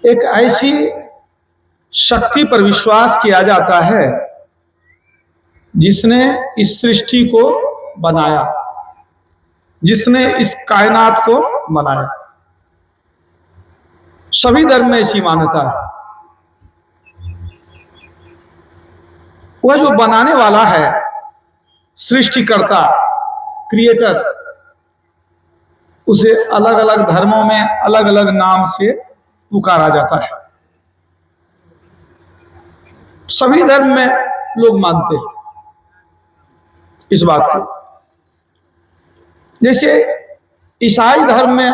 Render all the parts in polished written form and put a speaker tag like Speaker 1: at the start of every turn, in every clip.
Speaker 1: एक ऐसी शक्ति पर विश्वास किया जाता है जिसने इस सृष्टि को बनाया, जिसने इस कायनात को बनाया। सभी धर्म में ऐसी मान्यता है। वह जो बनाने वाला है, सृष्टिकर्ता, क्रिएटर, उसे अलग अलग धर्मों में अलग अलग नाम से पुकारा जाता है। सभी धर्म में लोग मानते हैं इस बात को। जैसे ईसाई धर्म में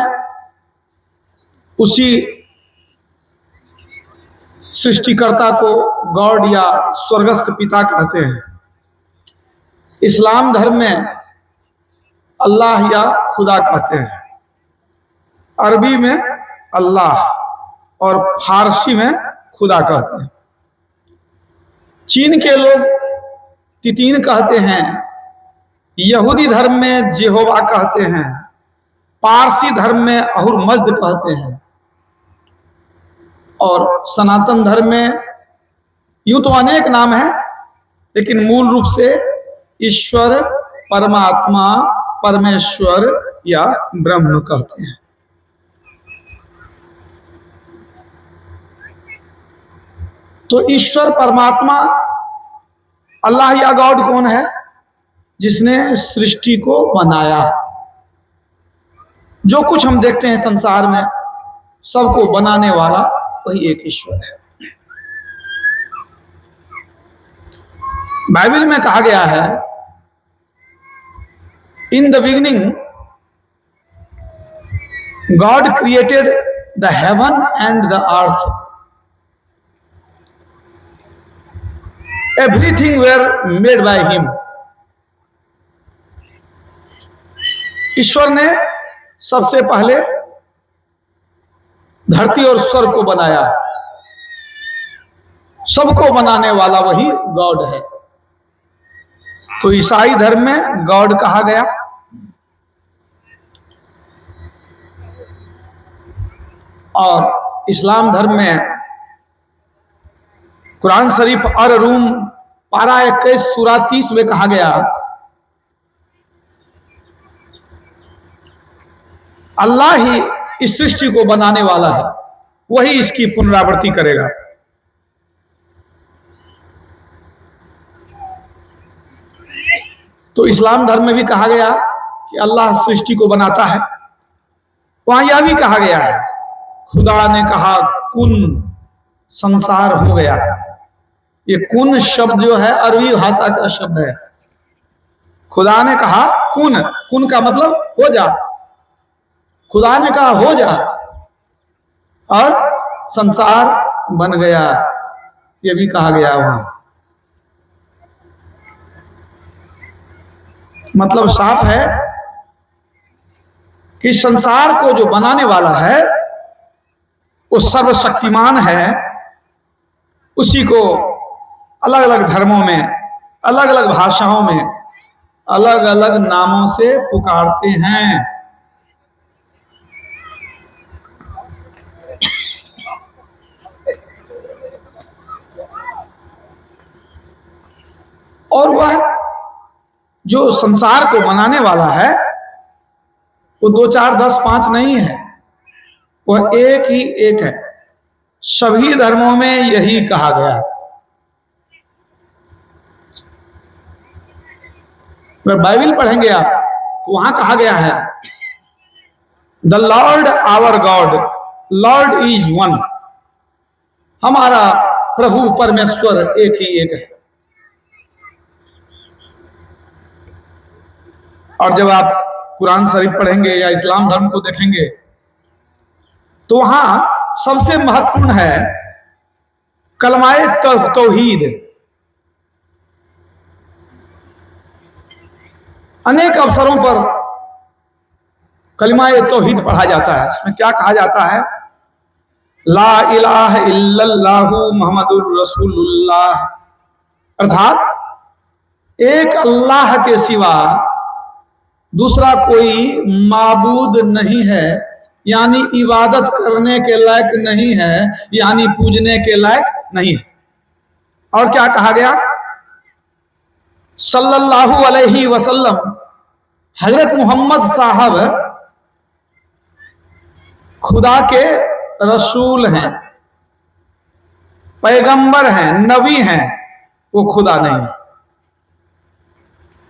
Speaker 1: उसी सृष्टिकर्ता को गॉड या स्वर्गस्थ पिता कहते हैं। इस्लाम धर्म में अल्लाह या खुदा कहते हैं। अरबी में अल्लाह और फारसी में खुदा कहते हैं। चीन के लोग तितीन कहते हैं। यहूदी धर्म में जेहोवा कहते हैं। पारसी धर्म में अहुर मज्द कहते हैं। और सनातन धर्म में यूं तो अनेक नाम हैं, लेकिन मूल रूप से ईश्वर, परमात्मा, परमेश्वर या ब्रह्म कहते हैं। तो ईश्वर, परमात्मा, अल्लाह या गॉड कौन है? जिसने सृष्टि को बनाया। जो कुछ हम देखते हैं संसार में, सबको बनाने वाला वही एक ईश्वर है। बाइबल में कहा गया है, in the beginning God created the heaven and the earth, everything were made by him. ईश्वर ने सबसे पहले धरती और स्वर्ग को बनाया। सबको बनाने वाला वही गॉड है। तो ईसाई धर्म में गॉड कहा गया। और इस्लाम धर्म में कुरान शरीफ और रूम पारा 21 सूरा 30 में कहा गया, अल्लाह ही इस सृष्टि को बनाने वाला है, वही इसकी पुनरावृत्ति करेगा। तो इस्लाम धर्म में भी कहा गया कि अल्लाह सृष्टि को बनाता है। वहां यह भी कहा गया है, खुदा ने कहा कुन, संसार हो गया। ये कुन शब्द जो है अरबी भाषा का शब्द है। खुदा ने कहा कुन, कुन का मतलब हो जा। खुदा ने कहा हो जा और संसार बन गया। ये भी कहा गया वहां। मतलब साफ है कि संसार को जो बनाने वाला है वो सर्वशक्तिमान है। उसी को अलग अलग धर्मों में, अलग अलग भाषाओं में, अलग अलग नामों से पुकारते हैं। और वह जो संसार को बनाने वाला है वो 2, 4, 10, 5 नहीं है, वह एक ही एक है। सभी धर्मों में यही कहा गया। अगर बाइबल पढ़ेंगे आप तो वहां कहा गया है, the lord our god, lord is one. हमारा प्रभु परमेश्वर एक ही एक है। और जब आप कुरान शरीफ पढ़ेंगे या इस्लाम धर्म को देखेंगे तो वहां सबसे महत्वपूर्ण है कलमाए तौहीद। अनेक अवसरों पर कलिमाए तौहीद पढ़ा जाता है। इसमें क्या कहा जाता है? ला इलाहा इल्लल्लाहु मुहम्मदुर रसूलुल्लाह, अर्थात एक अल्लाह के सिवा दूसरा कोई माबूद नहीं है यानी इबादत करने के लायक नहीं है, यानी पूजने के लायक नहीं है। और क्या कहा गया? सल्लल्लाहु अलैहि वसल्लम हजरत मोहम्मद साहब खुदा के रसूल हैं, पैगंबर हैं, नबी हैं, वो खुदा नहीं।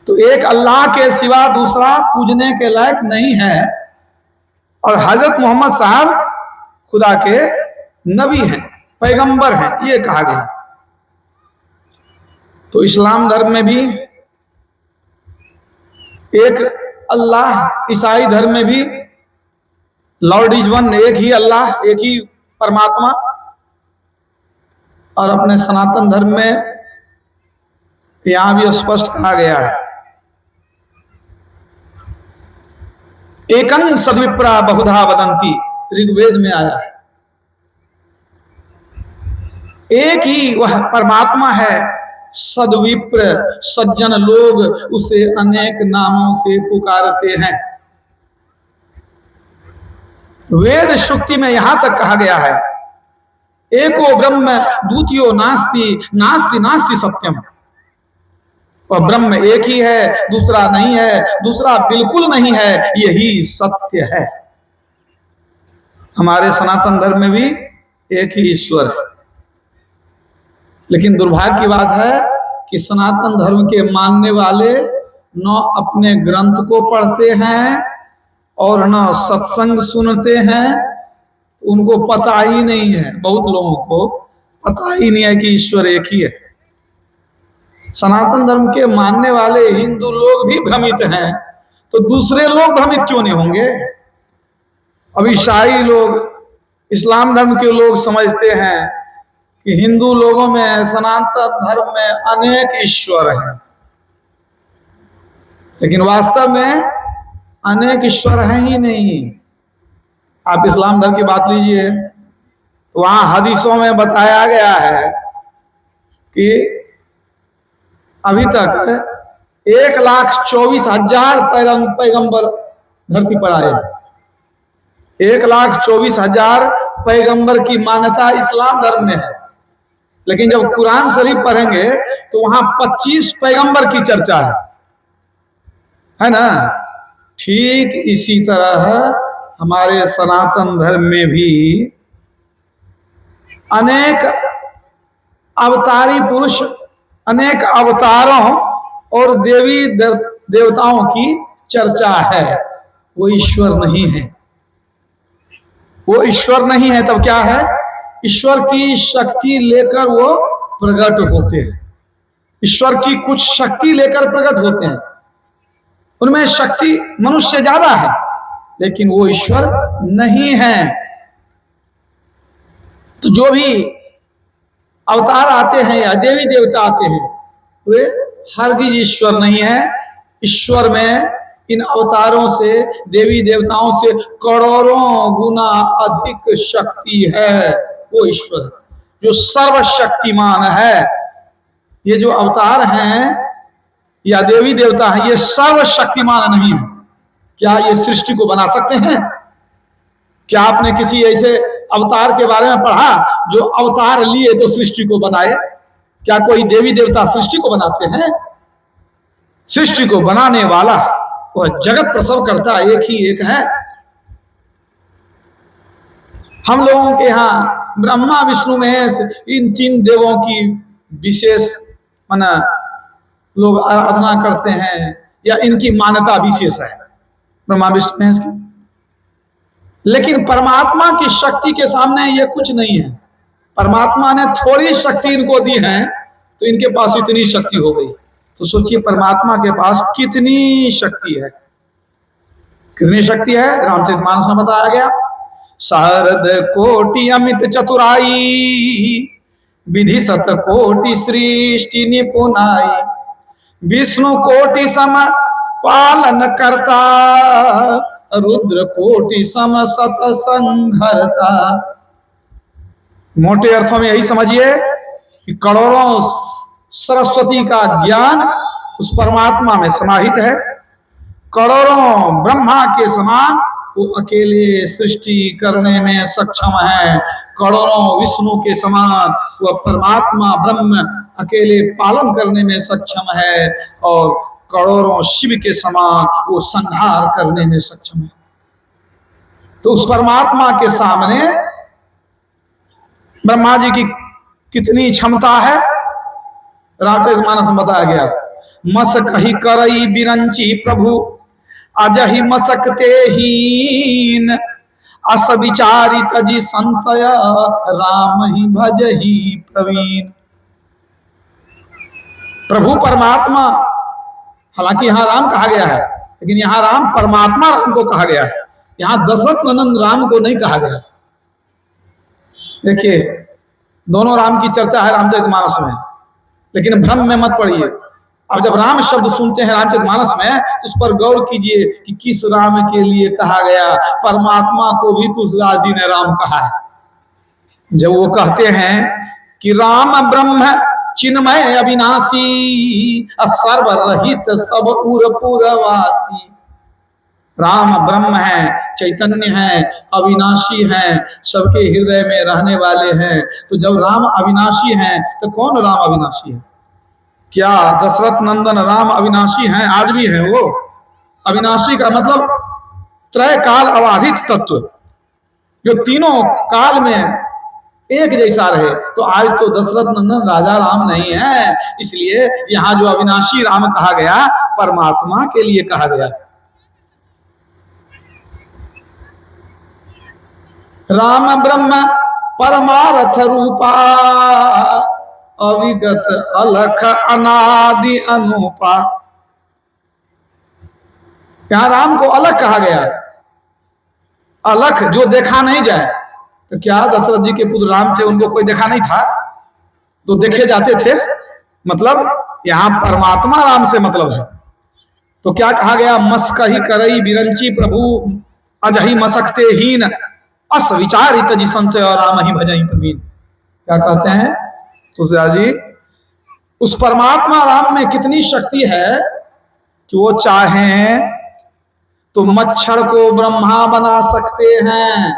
Speaker 1: तो एक अल्लाह के सिवा दूसरा पूजने के लायक नहीं है, और हजरत मोहम्मद साहब खुदा के नबी हैं, पैगंबर हैं, ये कहा गया। तो इस्लाम धर्म में भी एक अल्लाह, ईसाई धर्म में भी लॉर्ड इज वन, एक ही अल्लाह, एक ही परमात्मा, और अपने सनातन धर्म में यहां भी स्पष्ट कहा गया है, एकं सद्विप्रा बहुधा वदंती, ऋग्वेद में आया है। एक ही वह परमात्मा है, सद्विप्र, सज्जन लोग उसे अनेक नामों से पुकारते हैं। वेद शुक्ति में यहां तक कहा गया है, एको ब्रह्म द्वितीयो नास्ति, नास्ति नास्ति सत्यम। वह ब्रह्म एक ही है, दूसरा नहीं है, दूसरा बिल्कुल नहीं है, यही सत्य है। हमारे सनातन धर्म में भी एक ही ईश्वर है, लेकिन दुर्भाग्य की बात है कि सनातन धर्म के मानने वाले न अपने ग्रंथ को पढ़ते हैं और न सत्संग सुनते हैं। उनको पता ही नहीं है, बहुत लोगों को पता ही नहीं है कि ईश्वर एक ही है। सनातन धर्म के मानने वाले हिंदू लोग भी भ्रमित हैं, तो दूसरे लोग भ्रमित क्यों नहीं होंगे? अब ईसाई लोग, इस्लाम धर्म के लोग समझते हैं कि हिंदू लोगों में, सनातन धर्म में अनेक ईश्वर हैं, लेकिन वास्तव में अनेक ईश्वर हैं ही नहीं। आप इस्लाम धर्म की बात लीजिए, तो वहां हदीसों में बताया गया है कि अभी तक 1,24,000 पैगंबर धरती पर आए। 1,24,000 पैगंबर की मान्यता इस्लाम धर्म में है, लेकिन जब कुरान शरीफ पढ़ेंगे तो वहां 25 पैगंबर की चर्चा है ना। ठीक इसी तरह हमारे सनातन धर्म में भी अनेक अवतारी पुरुष, अनेक अवतारों और देवी देवताओं की चर्चा है। वो ईश्वर नहीं है, वो ईश्वर नहीं है। तब क्या है? ईश्वर की शक्ति लेकर वो प्रकट होते हैं, ईश्वर की कुछ शक्ति लेकर प्रकट होते हैं। उनमें शक्ति मनुष्य ज्यादा है, लेकिन वो ईश्वर नहीं है। तो जो भी अवतार आते हैं या देवी देवता आते हैं, वे हरगिज ईश्वर नहीं है। ईश्वर में इन अवतारों से, देवी देवताओं से करोड़ों गुना अधिक शक्ति है। वो ईश्वर जो सर्वशक्तिमान है। ये जो अवतार हैं या देवी देवता हैं, ये सर्वशक्तिमान नहीं है। क्या ये सृष्टि को बना सकते हैं? क्या आपने किसी ऐसे अवतार के बारे में पढ़ा जो अवतार लिए तो सृष्टि को बनाए? क्या कोई देवी देवता सृष्टि को बनाते हैं? सृष्टि को बनाने वाला, वह जगत प्रसव करता एक ही एक है। हम लोगों के यहाँ ब्रह्मा विष्णु महेश, इन 3 देवों की विशेष माना लोग आराधना करते हैं, या इनकी मान्यता विशेष है, ब्रह्मा विष्णु महेश की। लेकिन परमात्मा की शक्ति के सामने ये कुछ नहीं है। परमात्मा ने थोड़ी शक्ति इनको दी है, तो इनके पास इतनी शक्ति हो गई। तो सोचिए परमात्मा के पास कितनी शक्ति है, कितनी शक्ति है। रामचरितमानस में बताया गया, शारद कोटि अमित चतुराई, विधि सत कोटि सृष्टि निपुनाई, विष्णु कोटि सम पालन करता, रुद्र कोटि सम सत संहरता। मोटे अर्थों में यही समझिए कि करोड़ों सरस्वती का ज्ञान उस परमात्मा में समाहित है। करोड़ों ब्रह्मा के समान वो अकेले सृष्टि करने में सक्षम है। करोड़ों विष्णु के समान वह परमात्मा ब्रह्म अकेले पालन करने में सक्षम है और करोड़ों शिव के समान वो संहार करने में सक्षम है। तो उस परमात्मा के सामने ब्रह्मा जी की कितनी क्षमता है, रामचरितमानस में बताया गया। मसक ही करई बिरंची प्रभु अजहि मसकते हीन, अस विचारित जी संशय राम ही भजहि प्रवीण। प्रभु परमात्मा, हालांकि यहां राम कहा गया है, लेकिन यहां राम परमात्मा राम को कहा गया है, यहां दशरथ नंदन राम को नहीं कहा गया। देखिए, दोनों राम की चर्चा है रामचरितमानस में, लेकिन भ्रम में मत पड़िए। अब जब राम शब्द सुनते हैं रामचरितमानस में तो उस पर गौर कीजिए कि किस राम के लिए कहा गया। परमात्मा को भी तुलसीदास जी ने राम कहा है। जब वो कहते हैं कि राम ब्रह्म चिन्मय अविनाशी, सर्वरहित सब उर पुरवासी। राम ब्रह्म है, चैतन्य है, अविनाशी है, सबके हृदय में रहने वाले हैं। तो जब राम अविनाशी हैं तो कौन राम अविनाशी है? क्या दशरथ नंदन राम अविनाशी हैं? आज भी हैं वो। अविनाशी का मतलब त्रय काल अबाधित तत्व, जो तीनों काल में एक जैसा रहे। तो आज तो दशरथ नंदन राजा राम नहीं है, इसलिए यहां जो अविनाशी राम कहा गया परमात्मा के लिए कहा गया। राम ब्रह्म परमारथ रूपा, अविगत अलख अनादि अनुपा। यहां राम को अलख कहा गया। अलख जो देखा नहीं जाए, तो क्या दशरथ जी के पुत्र राम थे, उनको कोई देखा नहीं था? तो देखे जाते थे। मतलब यहां परमात्मा राम से मतलब है। तो क्या कहा गया? मस्कही करई बिरंची प्रभु अजहि मसकते हीन, अस विचारित जी संशय और राम ही भजहि प्रवीण। क्या कहते हैं तुलसीदास जी? उस परमात्मा राम में कितनी शक्ति है कि वो चाहें तो मच्छर को ब्रह्मा बना सकते हैं,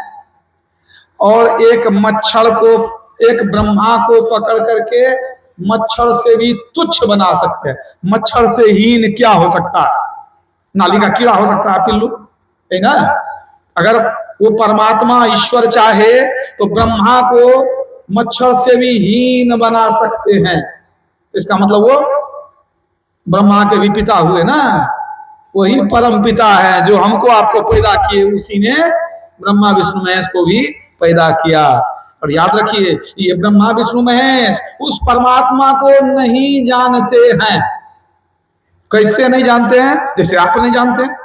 Speaker 1: और एक मच्छर को, एक ब्रह्मा को पकड़ करके मच्छर से भी तुच्छ बना सकते हैं। मच्छर से हीन क्या हो सकता है? नाली का कीड़ा हो सकता है, पिल्लू, है ना? अगर वो परमात्मा ईश्वर चाहे तो ब्रह्मा को मच्छर से भी हीन बना सकते हैं। इसका मतलब वो ब्रह्मा के भी पिता हुए ना, वही परम पिता है जो हमको आपको पैदा किए, उसी ने ब्रह्मा विष्णु महेश को भी पैदा किया। और याद रखिए, ये ब्रह्मा विष्णु महेश उस परमात्मा को नहीं जानते हैं। कैसे नहीं जानते हैं? जैसे आप नहीं जानते हैं।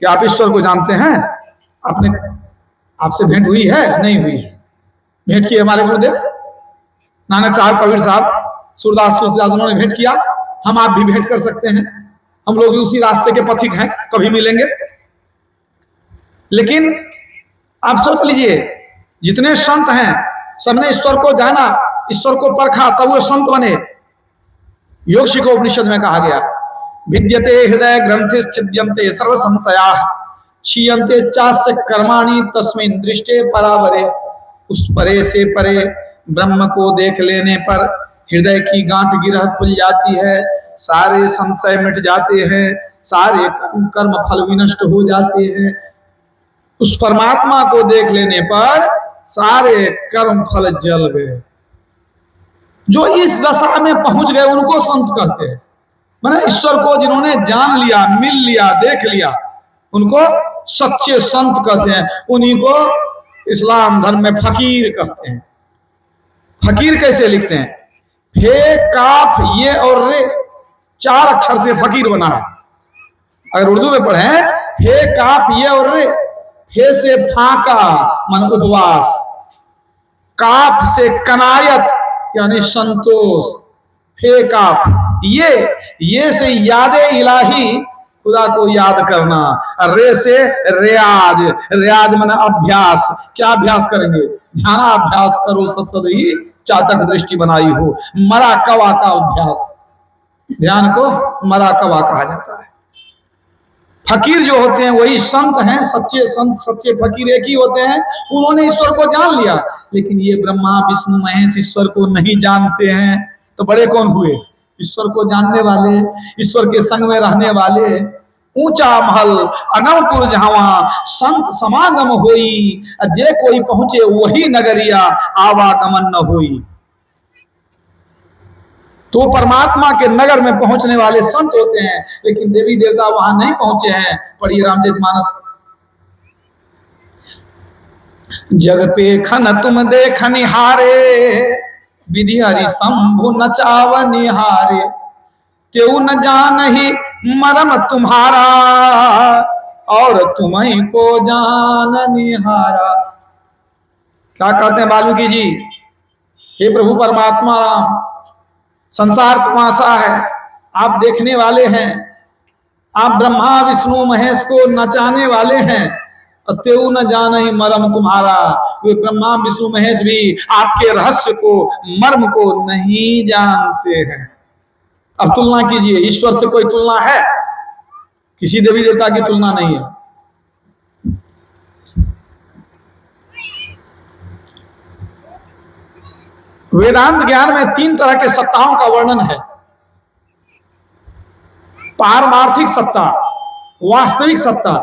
Speaker 1: क्या आप ईश्वर को जानते हैं? आपने, आपसे भेंट हुई है? नहीं हुई है। भेंट की हमारे गुरुदेव नानक साहब, कबीर साहब, सूरदास, तुलसीदास, उन्होंने भेंट किया। हम आप भी भेंट कर सकते हैं। हम लोग भी उसी रास्ते के पथिक हैं, कभी मिलेंगे। लेकिन आप सोच लीजिए, जितने संत हैं सबने ईश्वर को जाना, ईश्वर को परखा, तब वो संत बने। योग शिखोपनिषद में कहा गया, विद्यते हृदय ग्रंथि छिद्यन्ते सर्व संशया, क्षीयन्ते चास्य कर्माणि तस्मिन् दृष्टे परावरे। उस परे से परे ब्रह्म को देख लेने पर हृदय की गांठ गिरह खुल जाती है, सारे संशय मिट जाते हैं, सारे कर्म फल विनष्ट हो जाते हैं। उस परमात्मा को देख लेने पर सारे कर्म फल जल गए। जो इस दशा में पहुंच गए उनको संत कहते हैं। माने ईश्वर को जिन्होंने जान लिया, मिल लिया, देख लिया, उनको सच्चे संत कहते हैं। उन्हीं को इस्लाम धर्म में फकीर कहते हैं। फकीर कैसे लिखते हैं? फे, काफ, ये और रे, 4 अक्षर से फकीर बना है। अगर उर्दू में पढ़े, फे, काफ, ये और रे। फे से फाका मन उपवास, काफ से कनायत यानी संतोष, फे काफ, ये से यादे इलाही, खुदा को याद करना। रे से रियाज, रियाज माने अभ्यास। क्या अभ्यास करेंगे? ध्यानाभ्यास करो सत्सदहि चातक दृष्टि बनाई हो। मरा कवा का अभ्यास, ध्यान को मरा कवा कहा जाता है। फकीर जो होते हैं वही संत हैं, सच्चे संत सच्चे फकीर एक ही होते हैं। उन्होंने ईश्वर को जान लिया, लेकिन ये ब्रह्मा विष्णु महेश ईश्वर को नहीं जानते हैं, तो बड़े कौन हुए? ईश्वर को जानने वाले, ईश्वर के संग में रहने वाले। ऊंचा महल अगमपुर जहावा संत समागम होई, जे कोई पहुंचे वही नगरिया आवागमन न होई। तो परमात्मा के नगर में पहुंचने वाले संत होते हैं, लेकिन देवी देवता वहां नहीं पहुंचे हैं। पढ़िए रामचरितमानस। जग पे खन तुम देख निहारे, विधि हरि शंभु नचाव निहारे, त्यों न जान ही मरम तुम्हारा, और तुम्हीं को जान निहारा। क्या कहते हैं वाल्मीकि जी? हे प्रभु परमात्मा, संसार तमाशा है, आप देखने वाले हैं, आप ब्रह्मा विष्णु महेश को नचाने वाले हैं, त्यों न जान ही मर्म तुम्हारा। वे ब्रह्मा विष्णु महेश भी आपके रहस्य को, मर्म को नहीं जानते हैं। अब तुलना कीजिए, ईश्वर से कोई तुलना है? किसी देवी देवता की तुलना नहीं है। वेदांत ज्ञान में 3 तरह के सत्ताओं का वर्णन है। पारमार्थिक सत्ता, वास्तविक सत्ता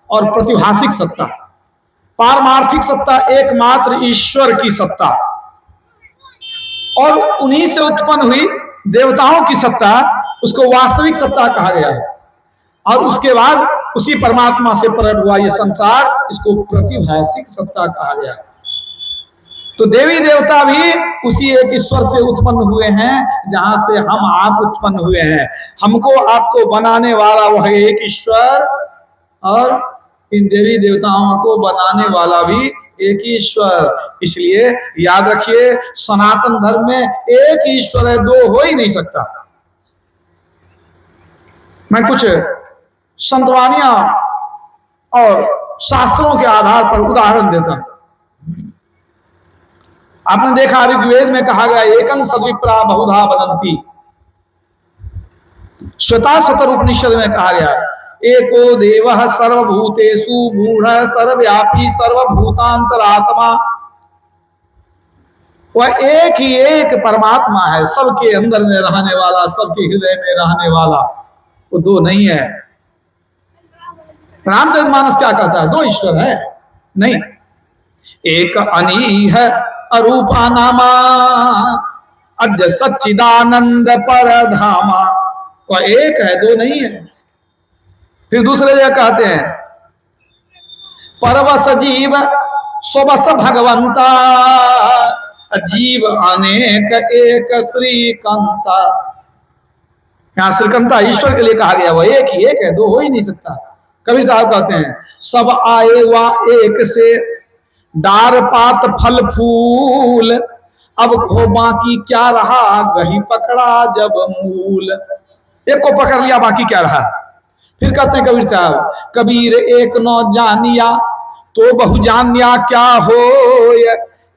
Speaker 1: और प्रतिभाषिक सत्ता। पारमार्थिक सत्ता एकमात्र ईश्वर की सत्ता, और उन्हीं से उत्पन्न हुई देवताओं की सत्ता, उसको वास्तविक सत्ता कहा गया है। और उसके बाद उसी परमात्मा से प्रकट हुआ ये संसार, इसको प्रतिभाषिक सत्ता कहा गया है। तो देवी देवता भी उसी एक ईश्वर से उत्पन्न हुए हैं जहां से हम आप उत्पन्न हुए हैं। हमको आपको बनाने वाला वह एक ईश्वर, और इन देवी देवताओं को बनाने वाला भी एक ईश्वर। इसलिए याद रखिए, सनातन धर्म में एक ईश्वर है, 2 हो ही नहीं सकता। मैं कुछ संतवानियां और शास्त्रों के आधार पर उदाहरण देता हूं। आपने देखा ऋग्वेद में कहा गया, एकं सद्विप्रा बहुधा वदन्ति। श्वेताश्वतर उपनिषद में कहा गया, एको देवः सर्वभूतेषु गूढ़ः सर्वव्यापी सर्वभूतांतरात्मा। वह एक ही एक परमात्मा है, सबके अंदर में रहने वाला, सबके हृदय में रहने वाला, वो 2 नहीं है। रामचरितमानस क्या कहता है? 2 ईश्वर है? नहीं। एक अनीह अरूपा नामा, अद्य सच्चिदानंद परधामा। वह एक है, 2 नहीं है। फिर दूसरे जगह कहते हैं, परवश जीव स्वबस भगवंता, जीव अनेक एक श्रीकंता। यहां श्रीकंता ईश्वर के लिए कहा गया, वह एक ही एक है, 2 हो ही नहीं सकता। कबीर साहब कहते हैं, सब आए वा एक से, डार पात फल फूल, अब खो बाकी क्या रहा, गही पकड़ा जब मूल। एक को पकड़ लिया, बाकी क्या रहा। फिर कहते हैं कबीर साहब, कबीर एक न जानिया तो बहु जानिया क्या हो,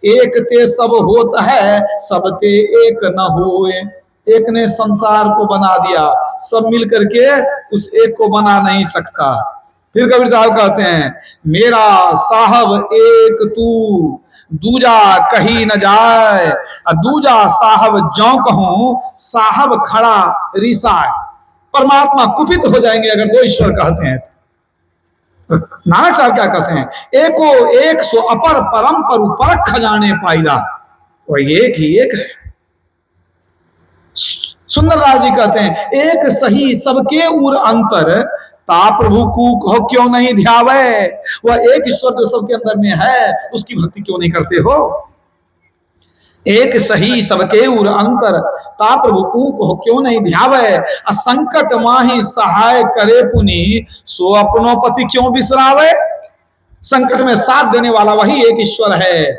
Speaker 1: एक ते सब होता है, सब ते एक न होए। एक ने संसार को बना दिया, सब मिल करके उस एक को बना नहीं सकता। फिर कबीर साहब कहते हैं, मेरा साहब एक तू, दूजा कहीं न जाए, दूजा साहब ज्यों कहूं, साहब खड़ा रिसाए। परमात्मा कुपित हो जाएंगे अगर 2 ईश्वर कहते हैं। नानक साहब क्या कहते हैं, एको एक सो अपर परम परु परख खजाने पाईदा। वह एक ही एक है। सुंदरदास जी कहते हैं, एक सही सबके उर अंतर, ता प्रभु को कहो क्यों नहीं ध्यावे। वह एक ईश्वर जो सबके अंदर में है, उसकी भक्ति क्यों नहीं करते हो। एक सही सबके उर अंतर, ता प्रभु को कहो क्यों नहीं ध्यावे। संकट माही सहाय करे पुनि, सो अपनो पति क्यों बिसरावे। संकट में साथ देने वाला वही एक ईश्वर है,